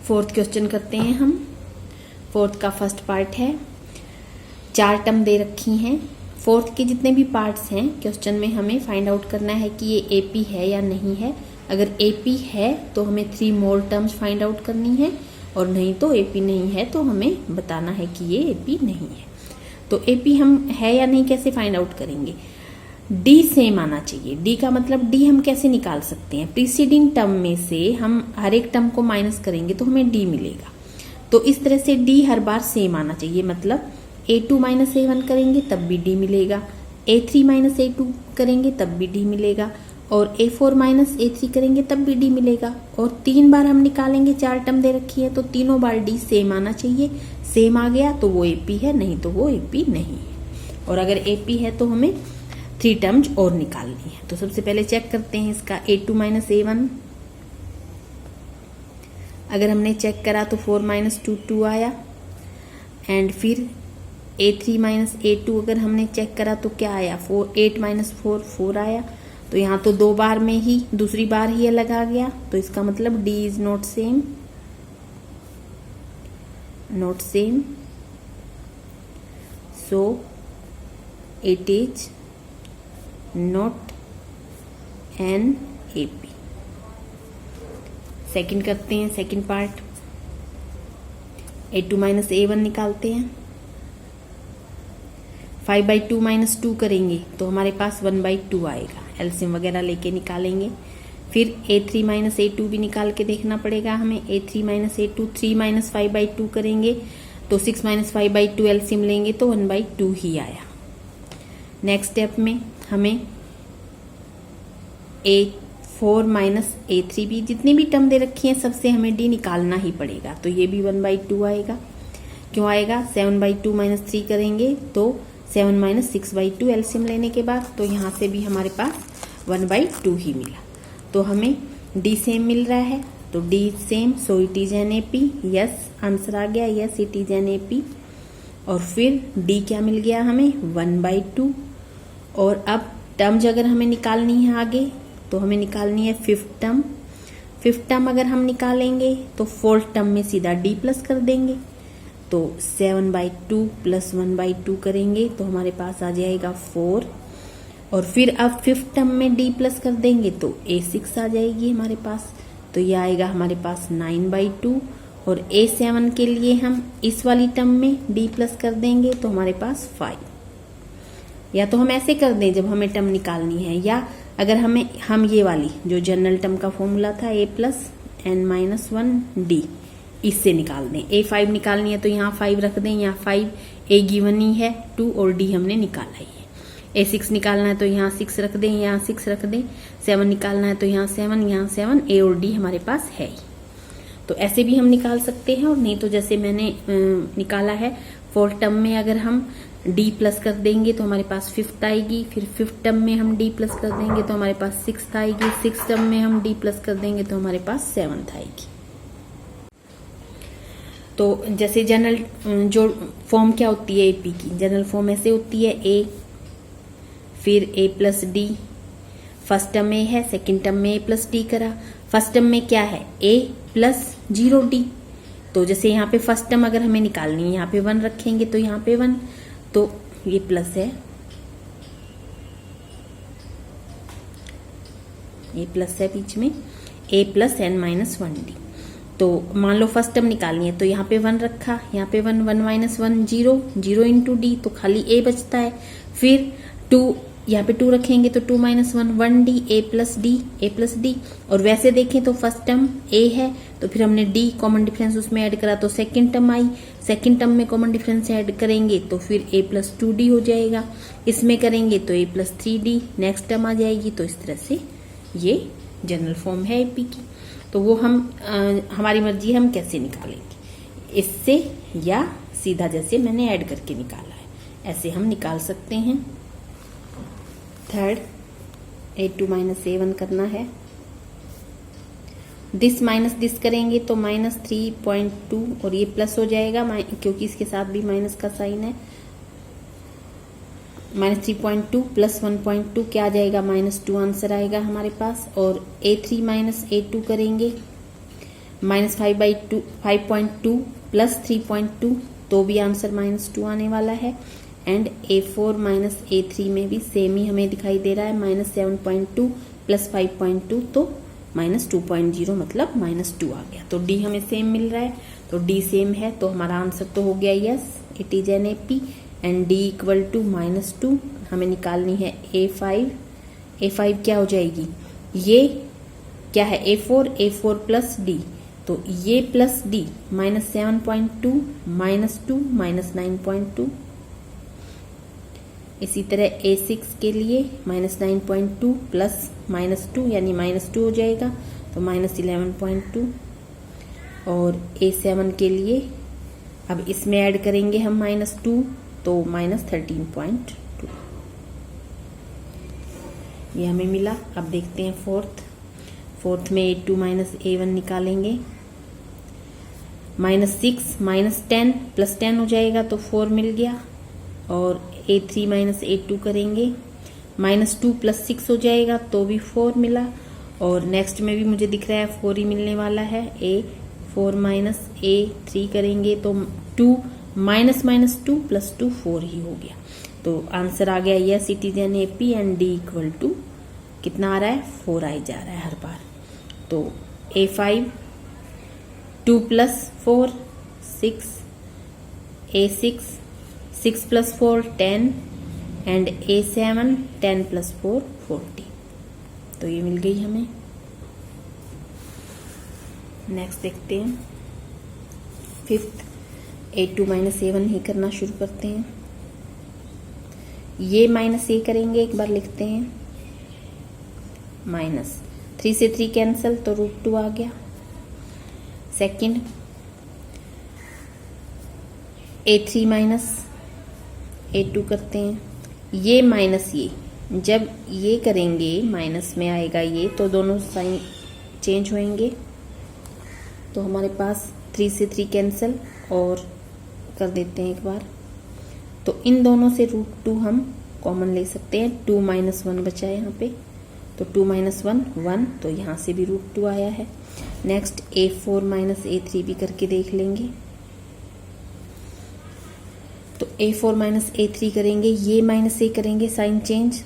Fourth question करते हैं हम। फोर्थ का फर्स्ट पार्ट है, 4 टर्म दे रखी हैं। फोर्थ के जितने भी पार्ट्स हैं क्वेश्चन में हमें फाइंड आउट करना है कि ये एपी है या नहीं है। अगर एपी है तो हमें 3 मोर टर्म्स फाइंड आउट करनी है, और नहीं तो एपी नहीं है तो हमें बताना है कि ये एपी नहीं है। तो एपी हम है या नहीं कैसे फाइंड आउट करेंगे? डी सेम आना चाहिए। डी का मतलब डी हम कैसे निकाल सकते हैं? प्रीसीडिंग टर्म में से हम हर एक टर्म को माइनस करेंगे तो हमें डी मिलेगा। तो इस तरह से डी हर बार सेम आना चाहिए, मतलब A2 माइनस A1 करेंगे तब भी डी मिलेगा, A3 माइनस A2 करेंगे तब भी डी मिलेगा, और A4 माइनस A3 करेंगे तब भी डी मिलेगा। और 3 बार हम निकालेंगे, 4 टर्म दे रखी है तो तीनों बार डी सेम आना चाहिए। सेम आ गया तो वो एपी है, नहीं तो वो एपी नहीं है। और अगर एपी है तो हमें 3 टर्म्स और निकालनी है। तो सबसे पहले चेक करते हैं इसका A2 माइनस A1। अगर हमने चेक करा तो 4 माइनस 2 आया, एंड फिर A3 माइनस A2 अगर हमने चेक करा तो क्या आया? 8 माइनस 4 आया। तो यहाँ तो 2 बार में ही दूसरी बार ही अलग आ गया, तो इसका मतलब D is not same, so it is not an AP. Second करते हैं, second part. A2 minus A1 निकालते हैं। 5/2 माइनस 2 करेंगे तो हमारे पास 1/2 आएगा। एलसीएम वगैरह लेके निकालेंगे। फिर A3 माइनस A2 भी निकाल के देखना पड़ेगा हमें। A3 माइनस A2, 3 माइनस 5/2 करेंगे तो 6 माइनस 5/2 एलसीएम लेंगे तो 1/2 ही आया। नेक्स्ट स्टेप में हमें A4 माइनस A3 भी, जितनी भी टर्म दे रखी है सबसे हमें डी निकालना ही पड़ेगा। तो ये भी 1/2 आएगा। क्यों आएगा? 7/2 माइनस 3 करेंगे तो 7 माइनस 6/2 एलसीएम लेने के बाद, तो यहाँ से भी हमारे पास 1/2 ही मिला। तो हमें डी सेम मिल रहा है, तो D same, so it is an AP. Yes, answer आ गया, yes it is an AP. और फिर डी क्या मिल गया हमें? 1/2। और अब टर्म्स अगर हमें निकालनी है आगे, तो हमें निकालनी है 5th टर्म। 5th टर्म अगर हम निकालेंगे तो 4th टर्म में सीधा डी प्लस कर देंगे, तो 7/2 प्लस 1/2 करेंगे तो हमारे पास आ जाएगा 4। और फिर अब 5th टर्म में डी प्लस कर देंगे तो A6 आ जाएगी हमारे पास, तो ये आएगा हमारे पास 9/2। और A7 के लिए हम इस वाली टर्म में डी प्लस कर देंगे तो हमारे पास 5। या तो हम ऐसे कर दें जब हमें टर्म निकालनी है, या अगर हम ये वाली जो जनरल टर्म का फॉर्मूला था A प्लस n-1 d, इससे निकाल दें। A5 निकालनी है तो यहाँ 5 रख दें, यहाँ 5 A गिवन ही है 2 और D हमने निकाला ही है। A6 निकालना है तो यहाँ 6 रख दें, यहाँ 6 रख दें। 7 निकालना है तो यहाँ 7, यहाँ 7, A और D हमारे पास है ही। तो ऐसे भी हम निकाल सकते हैं, और नहीं तो जैसे मैंने निकाला है 4th टर्म में अगर हम D प्लस कर देंगे तो हमारे पास 5th आएगी। फिर 5th टर्म में हम D प्लस कर देंगे तो हमारे पास 6th आएगी। 6th टर्म में हम D प्लस कर देंगे तो हमारे पास 7th आएगी। तो जैसे जनरल जो फॉर्म क्या होती है एपी की, जनरल फॉर्म ऐसे होती है A, फिर A plus D. First term में है, सेकंड टर्म में A प्लस डी करा। फर्स्ट टर्म में क्या है? A plus 0D। तो जैसे यहाँ पे फर्स्ट टर्म अगर हमें निकालनी है, यहाँ पे 1 रखेंगे तो यहाँ पे 1, तो ये प्लस है, ये प्लस है बीच में, A प्लस n-1D। तो मान लो फर्स्ट टर्म निकालनी है तो यहाँ पे 1 रखा, यहाँ पे 1, 1 माइनस 1 0 इंटू डी, तो खाली A बचता है। फिर 2, यहाँ पे 2 रखेंगे तो 2 minus 1D, A plus D. और वैसे देखें तो फर्स्ट टर्म A है, तो फिर हमने D कॉमन डिफरेंस उसमें ऐड करा तो सेकंड टर्म आई। सेकंड टर्म में कॉमन डिफरेंस ऐड करेंगे तो फिर A प्लस 2D हो जाएगा। इसमें करेंगे तो A plus 3D, next term आ जाएगी। तो इस तरह से ये जनरल फॉर्म है एपी की। तो वो हमारी मर्जी है हम कैसे निकालेंगे, इससे या सीधा जैसे मैंने ऐड करके निकाला है ऐसे हम निकाल सकते हैं। थर्ड, A2 माइनस A1 करना है। दिस माइनस दिस करेंगे तो -3.2 और ये प्लस हो जाएगा क्योंकि इसके साथ भी माइनस का साइन है। -3.2 प्लस 1.2 क्या आ जाएगा? -2 आंसर आएगा हमारे पास। और A3 माइनस A2 करेंगे -5/2 प्लस 3.2 तो भी आंसर -2 आने वाला है। एंड A4 माइनस A3 में भी सेम ही हमें दिखाई दे रहा है, -7.2 प्लस 5.2 तो -2.0 मतलब -2 आ गया। तो D हमें सेम मिल रहा है, तो D सेम है तो हमारा आंसर तो हो गया yes, it is an AP। And D equal to -2 हमें निकालनी है A5। A5 क्या हो जाएगी, ये क्या है A4 प्लस D, तो ये प्लस D -7.2 -2 -9.2। इसी तरह A6 के लिए -9.2 प्लस -2 यानी -2 हो जाएगा तो -11.2। और A7 के लिए अब इसमें ऐड करेंगे हम -2 तो -13.2 ये हमें मिला। अब देखते हैं फोर्थ में A2 माइनस A1 निकालेंगे, -6 -10 प्लस 10 हो जाएगा तो 4 मिल गया। और A3 माइनस A2 करेंगे, -2 प्लस 6 हो जाएगा तो भी 4 मिला। और नेक्स्ट में भी मुझे दिख रहा है 4 ही मिलने वाला है। A4 माइनस A3 करेंगे तो 2 -2 प्लस 2 4 ही हो गया। तो आंसर आ गया yes, it is an AP। And D equal to कितना आ रहा है, 4 आई जा रहा है हर बार। तो A5 2 plus 4 6, A6 6 plus 4 10 and A7 10 plus 4 40। तो ये मिल गई हमें। नेक्स्ट देखते हैं फिफ्थ, A2 माइनस A1 ही करना शुरू करते हैं। ये -A करेंगे, एक बार लिखते हैं, -3 से 3 कैंसल तो √2 आ गया। सेकंड A3 माइनस A2 करते हैं, ये माइनस ये, जब ये करेंगे माइनस में आएगा ये तो दोनों साइन चेंज होंगे। तो हमारे पास 3 से 3 कैंसल और कर देते हैं एक बार, तो इन दोनों से √2 हम कॉमन ले सकते हैं। 2 - 1 बचा है यहाँ पे, तो 2 - 1 1, तो यहाँ से भी √2 आया है। नेक्स्ट A4 माइनस A3 भी करके देख लेंगे। तो A4 माइनस A3 करेंगे, ये -A करेंगे, साइन चेंज,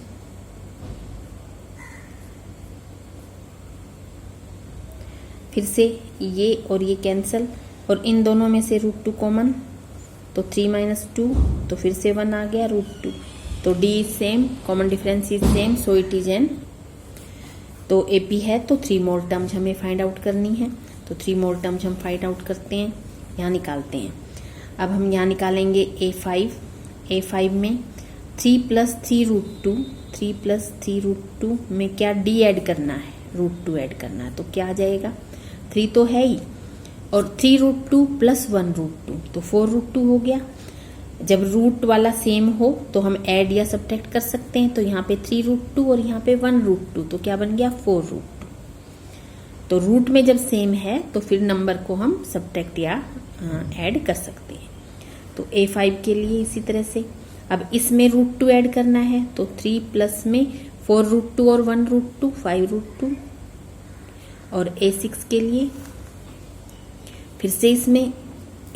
फिर से ये और ये कैंसल और इन दोनों में से √2 कॉमन, तो 3 - 2 तो फिर से 1 आ गया √2। तो D is same, common difference is same, so it is N. तो AP है तो 3 मोर टर्म्स हमें फाइंड आउट करनी है। तो 3 मोर टर्म्स हम फाइंड आउट करते हैं, यहाँ निकालते हैं। अब हम यहाँ निकालेंगे A5 में 3 प्लस 3 √2, 3 प्लस 3 √2 में क्या D ऐड करना है, √2 ऐड करना है, तो क्या आ जाएगा, 3 तो है ही और 3 √2 प्लस 1 √2 तो 4 √2 हो गया। जब रूट वाला सेम हो तो हम ऐड या सब्ट्रैक्ट कर सकते हैं। तो यहाँ पे 3 √2 और यहाँ पे 1 √2 तो क्या बन गया, 4 √2। तो रूट में जब सेम है तो फिर नंबर को हम सब्ट्रैक्ट या ऐड कर सकते हैं। तो A5 के लिए इसी तरह से अब इसमें √2 ऐड करना है, तो 3 प्लस में 4 √2 और 1 √2 5 √2। और A6 के लिए फिर से इसमें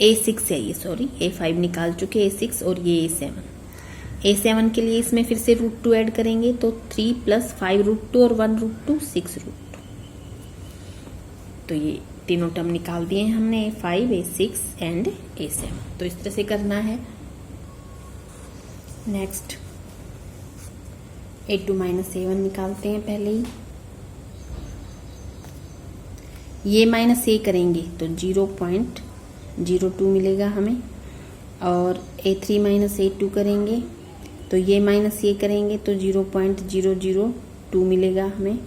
A6 है ये, सॉरी A5 निकाल चुके, A6 और ये A7 के लिए इसमें फिर से √2 ऐड करेंगे, तो 3 प्लस 5 √2 और 1 √2 6 √2। तो ये तीनों टर्म निकाल दिए हमने, A5 A6 एंड A7। तो इस तरह से करना है। नेक्स्ट A2 माइनस A1 निकालते हैं पहले ही। ये -A करेंगे तो 0.02 मिलेगा हमें, और A3 माइनस A2 करेंगे तो ये -A करेंगे तो 0.002 मिलेगा हमें।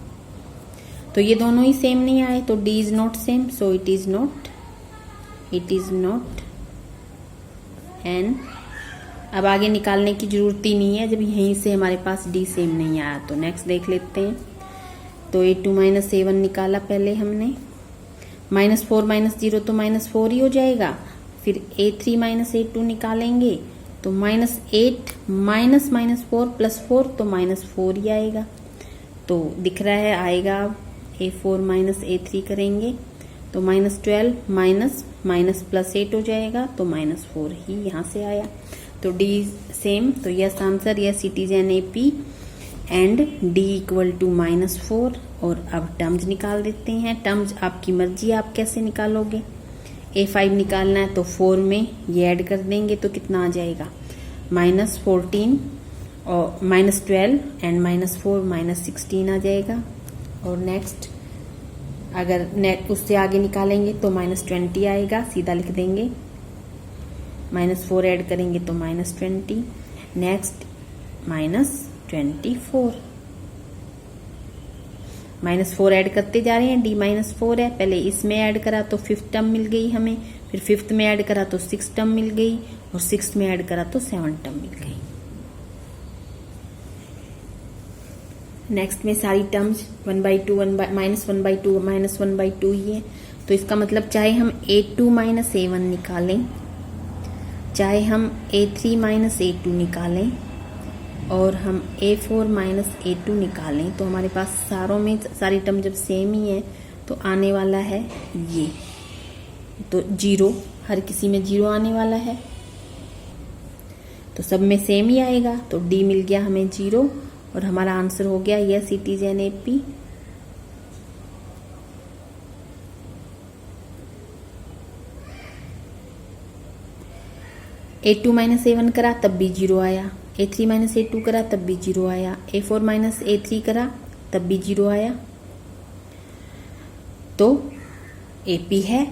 तो ये दोनों ही सेम नहीं आए तो D is not same, so it is not an. अब आगे निकालने की जरूरत ही नहीं है जब यहीं से हमारे पास D सेम नहीं आया। तो नेक्स्ट देख लेते हैं। तो A2 माइनस A1 निकाला पहले हमने, -4 - 0 तो -4 ही हो जाएगा। फिर A3 माइनस A2 निकालेंगे तो -8 -4 प्लस 4 तो -4 ही आएगा। तो दिख रहा है आएगा। A4 माइनस A3 करेंगे तो -12 माइनस माइनस +8 हो जाएगा, तो -4 ही यहाँ से आया। तो डी सेम, तो yes answer, yes it is an AP and D equal to -4। और अब टर्म्स निकाल देते हैं। टर्म्स आपकी मर्जी, आप कैसे निकालोगे। A5 निकालना है तो 4 में ये ऐड कर देंगे तो कितना आ जाएगा, -14 और -12 एंड -4 -16 आ जाएगा। और नेक्स्ट अगर नेट उससे आगे निकालेंगे तो -20 आएगा, सीधा लिख देंगे। -4 ऐड करेंगे तो -20, नेक्स्ट -24, -4 ऐड करते जा रहे हैं, D -4 है, पहले इसमें ऐड करा तो 5th टर्म मिल गई हमें, फिर 5th में ऐड करा तो 6th टर्म मिल गई, और 6th में ऐड करा तो 7th टर्म मिल गई। नेक्स्ट में सारी टर्म्स 1/2 -1/2 -1/2 ही है। तो इसका मतलब चाहे हम A2 - A1 निकालें, चाहे हम A3 - A2 निकालें, और हम A4 - A2 निकालें, तो हमारे पास सारों में सारी टर्म जब सेम ही है तो आने वाला है ये, तो 0, हर किसी में 0 आने वाला है, तो सब में सेम ही आएगा। तो D मिल गया हमें 0 और हमारा आंसर हो गया yes it is an AP। A2 - A1 करा तब भी 0 आया, A3 - A2 करा तब भी 0 आया, A4 - A3 करा तब भी 0 आया, तो AP है।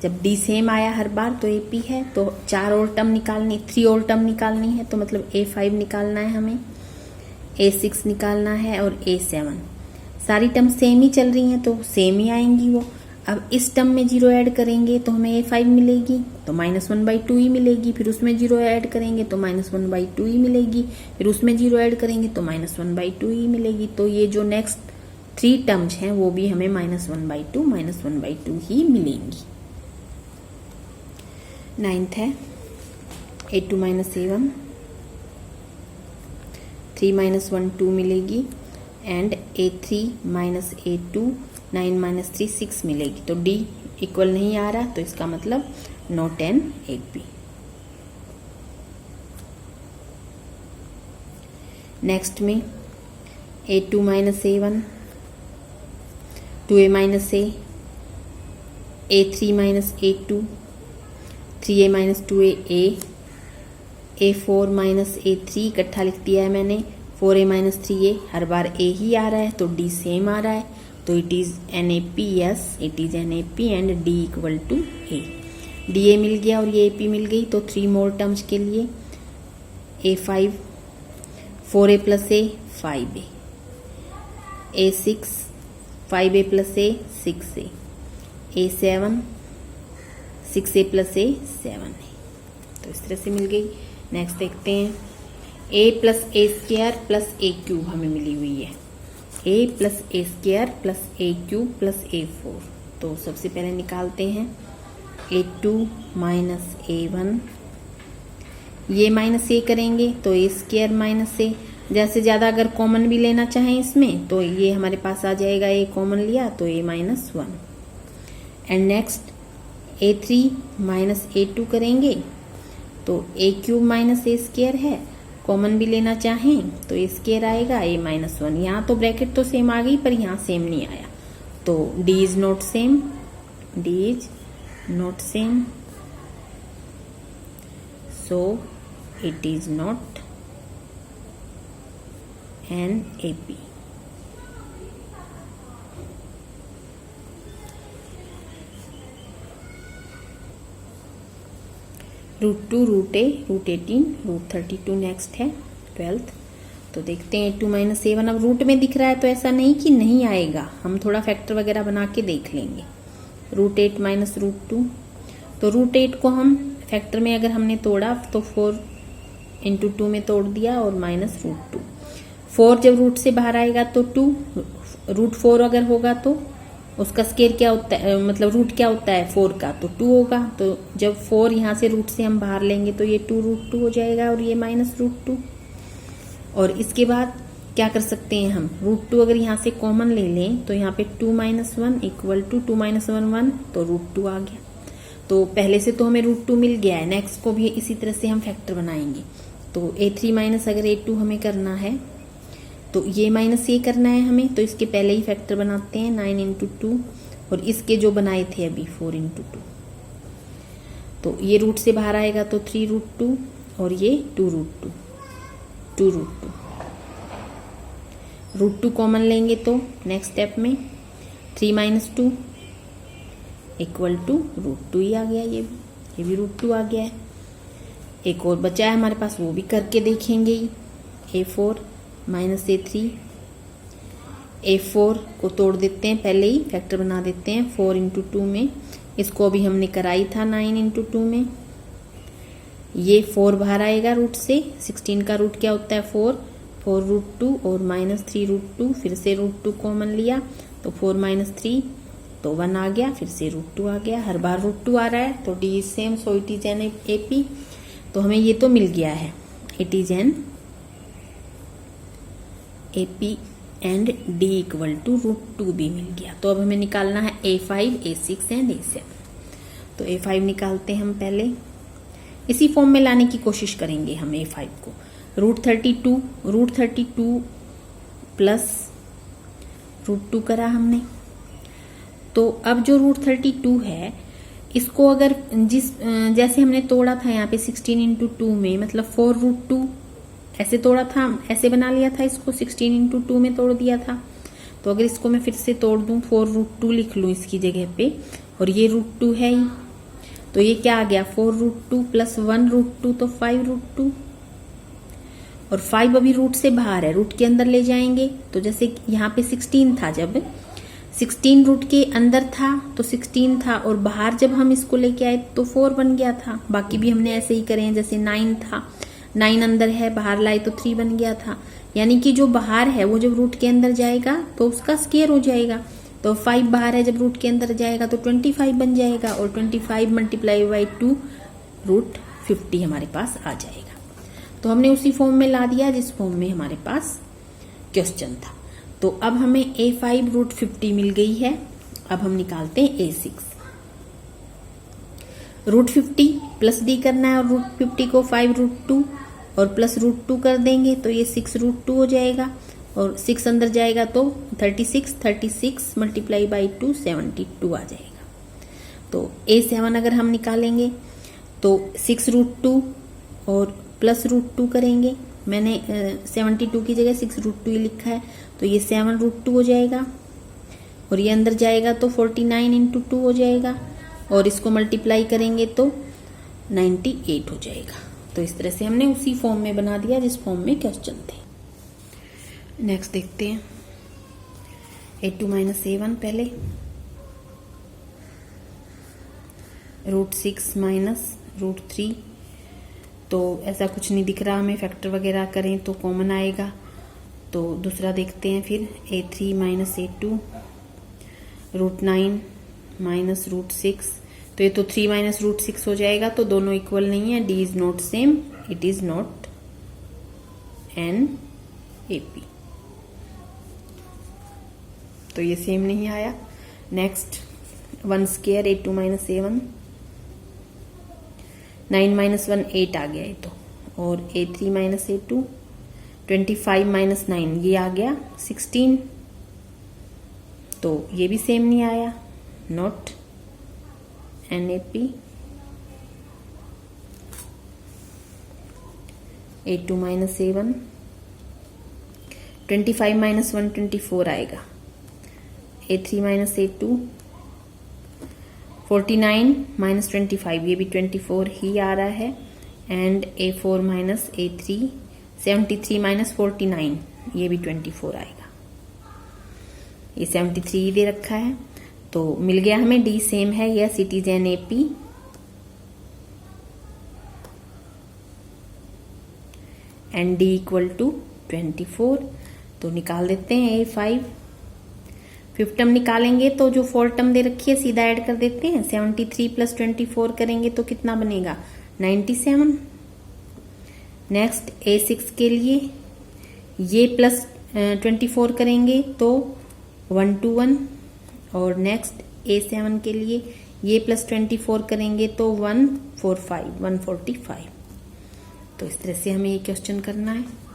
जब D सेम आया हर बार तो AP है। तो 4 और टर्म निकालनी, 3 और टर्म निकालनी है, तो मतलब A5 निकालना है हमें, A6 निकालना है और A7। सारी टर्म सेम ही चल रही हैं तो सेम ही आएंगी वो। अब इस टर्म में 0 ऐड करेंगे तो हमें A5 मिलेगी, तो -1/2 ही मिलेगी, फिर उसमें 0 ऐड करेंगे तो -1/2 ही मिलेगी, फिर उसमें 0 ऐड करेंगे तो -1/2 ही मिलेगी। तो ये जो नेक्स्ट 3 टर्म्स हैं वो भी हमें -1/2 ही मिलेंगी। 9th है A2 - A1, 3 - 1 2 मिलेगी, एंड A3 - A2 9 - 3 6 मिलेगी। तो D इक्वल नहीं आ रहा, तो इसका मतलब नॉट एन AP। नेक्स्ट में A2 - A1, 2A - A, A3 - A2, 3A - 2A, A4 - A3 इकट्ठा लिख दिया है मैंने, 4A - 3A, her bar A ही आ रहा है तो D सेम आ रहा है, तो it is an AP, yes it is an AP and D equal to A। DA मिल गया और ये AP मिल गई, तो 3 मोर टर्म्स के लिए A5, 4A + A 5A, A6 5A + A 6A, A7 6A + A 7A, तो इस तरह से मिल गई। नेक्स्ट देखते हैं A + A² + A³ हमें मिली हुई है, A + A² + A³ + A4। तो सबसे पहले निकालते हैं A2 - A1, ये -A करेंगे तो A² - A, जैसे ज़्यादा अगर कॉमन भी लेना चाहें इसमें तो ये हमारे पास आ जाएगा, A कॉमन लिया तो A -1। And next A3 - A2 करेंगे तो A³ - A² है, कॉमन भी लेना चाहें तो A² आएगा, A -1। यहाँ तो ब्रैकेट तो सेम आ गई पर यहाँ सेम नहीं आया, तो D is not same, D is not same, so it is not an AP। √2, √A, √18, √32 next है 12th। तो देखते हैं A2 - A1, अब रूट में दिख रहा है तो ऐसा नहीं कि नहीं आएगा, हम थोड़ा फैक्टर वगैरह बना के देख लेंगे। √8 - √2, तो √8 को हम फैक्टर में अगर हमने तोड़ा तो 4 × 2 में तोड़ दिया और -√2। 4 जब रूट से बाहर आएगा तो 2, √4 अगर होगा तो उसका स्केयर क्या होता है, मतलब रूट क्या होता है 4 का, तो 2 होगा। तो जब 4 यहाँ से रूट से हम बाहर लेंगे तो ये 2 √2 हो जाएगा और ये -√2। और इसके बाद क्या कर सकते हैं हम, √2 अगर यहाँ से कॉमन ले लें तो यहाँ पे 2 - 1 इक्वल टू 2 - 1 1, तो √2 आ गया। तो पहले से तो हमें √2 मिल गया है, नेक्स्ट को भी इसी तरह से हम फैक्टर बनाएंगे। तो a3 माइनस अगर a2 हमें करना है तो ये माइनस ये करना है हमें, तो इसके पहले ही फैक्टर बनाते हैं 9 × 2, और इसके जो बनाए थे अभी 4 × 2, तो ये रूट से बाहर आएगा तो 3√2 और ये 2√2, 2√2, √2 कॉमन लेंगे तो नेक्स्ट स्टेप में 3 - 2 इक्वल टू √2 ही आ गया, ये भी √2 आ गया है। एक और बचा है हमारे पास, वो भी करके देखेंगे ही। a4 - a3, a4 को तोड़ देते हैं, पहले ही फैक्टर बना देते हैं 4 × 2 में, इसको अभी हमने कराई था 9 × 2 में। ये 4 बाहर आएगा रूट से, 16 का रूट क्या होता है 4, 4√2 और -3√2, फिर से √2 कॉमन लिया तो 4 - 3 तो 1 आ गया, फिर से √2 आ गया, हर बार √2 आ रहा है, तो D same, so it is an AP। तो हमें ये तो मिल गया है, it is an AP and D equal to √2 भी मिल गया। तो अब हमें निकालना है A5, A6 एंड A7। तो A5 निकालते हैं हम, पहले इसी फॉर्म में लाने की कोशिश करेंगे हम A5 को। √32 प्लस √2 करा हमने, तो अब जो √32 है इसको अगर जैसे हमने तोड़ा था यहाँ पे 16 × 2 में, मतलब 4√2 ऐसे तोड़ा था, ऐसे बना लिया था इसको, 16 × 2 में तोड़ दिया था। तो अगर इसको मैं फिर से तोड़ दूं, 4√2 लिख लूं इसकी जगह पे, और ये √2 है ही, तो ये क्या आ गया 4√2 प्लस 1√2, तो 5√2, और 5 अभी रूट से बाहर है, रूट के अंदर ले जाएंगे। तो जैसे यहाँ पे 16 था, जब 16 रूट के अंदर था तो 16 था, और बाहर जब हम इसको लेके आए तो 4 बन गया था। बाकी भी हमने ऐसे ही करे हैं, जैसे 9 था, 9 अंदर है, बाहर लाए तो 3 बन गया था। यानी कि जो बाहर है वो जब रूट के अंदर जाएगा तो उसका स्क्वायर हो जाएगा। तो 5 बाहर है, जब रूट के अंदर जाएगा तो 25 बन जाएगा, और 25 × 2 √50 हमारे पास आ जाएगा। तो हमने उसी फॉर्म में ला दिया जिस फॉर्म में हमारे पास क्वेश्चन था। तो अब हमें A5 √50 मिल गई है। अब हम निकालते हैं A6। √50 प्लस D करना है, और √50 को 5√2 और प्लस √2 कर देंगे तो ये 6√2 हो जाएगा, और 6 अंदर जाएगा तो 36 × 2 72 आ जाएगा। तो A7 अगर हम निकालेंगे तो 6√2 और प्लस √2 करेंगे, मैंने 72 की जगह 6√2 ही लिखा है, तो ये 7√2 हो जाएगा, और ये अंदर जाएगा तो 49 × 2 हो जाएगा, और इसको मल्टीप्लाई करेंगे तो 98 हो जाएगा। तो इस तरह से हमने उसी फॉर्म में बना दिया जिस फॉर्म में क्वेश्चन थे। नेक्स्ट देखते हैं A2 - A1। पहले √6 - √3, तो ऐसा कुछ नहीं दिख रहा हमें, फैक्टर वगैरह करें तो कॉमन आएगा। तो दूसरा देखते हैं फिर A3 - A2, √9 - √6, तो ये तो 3 - √6 हो जाएगा, तो दोनों इक्वल नहीं है, D is not same, it is not an AP। तो ये सेम नहीं आया। नेक्स्ट 1² A2 - A1, 9 - 1 8 आ गया ये तो, और A3 - A2 25 - 9 ये आ गया 16, तो ये भी सेम नहीं आया, नॉट NAP। A2 - A1 25 - 1 24 आएगा। A3 - A2 49 - 25 ये भी 24 ही आ रहा है, एंड A4 - A3 73 - 49 ये भी 24 आएगा। ये 73 ही दे रखा है, तो मिल गया हमें D सेम है, yes it is an AP। And D equal to 24। तो निकाल देते हैं A5। 5th टर्म निकालेंगे तो जो 4th टर्म दे रखी है सीधा ऐड कर देते हैं, 73 + 24 करेंगे तो कितना बनेगा 97। नेक्स्ट A6 के लिए ये प्लस 24 करेंगे तो 121, और नेक्स्ट A7 के लिए ये प्लस 24 करेंगे तो 145। तो इस तरह से हमें ये क्वेश्चन करना है।